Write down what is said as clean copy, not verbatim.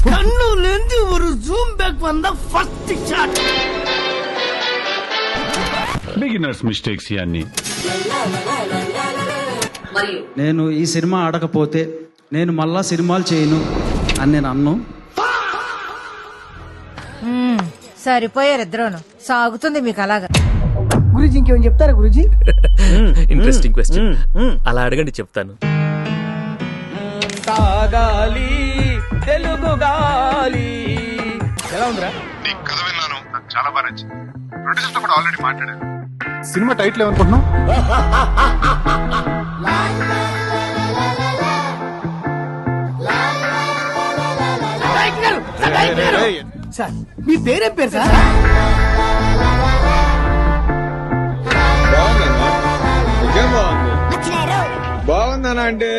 கண்ணுலேந்து ஒரு zoom back வந்த first shot. Beginners mistakes ఇవన్నీ. నేను ఈ సినిమా ఆడకపోతే నేను మళ్ళా సినిమాలు చేయను అని నేను అన్ను. సరిపోయారు ఇద్దరును. సాగుతుంది మీకు అలాగా. గురూజీ ఇంకేమైనా చెప్తారా గురూజీ? Interesting question. అలా అడగండి చెప్తాను. సాగాలి తెలుగు గాలి. ఎలా ఉందిరా? నీ కథ విన్నాను, నాకు చాలా బాగా నచ్చింది. ప్రొడ్యూసర్ తో కూడా ఆల్రెడీ మాట్లాడాను. సినిమా టైటిల్ ఏమనుకుంటున్నావు? సార్ మీ పేరేం పేరు సార్? బాగుందన్నా అంటే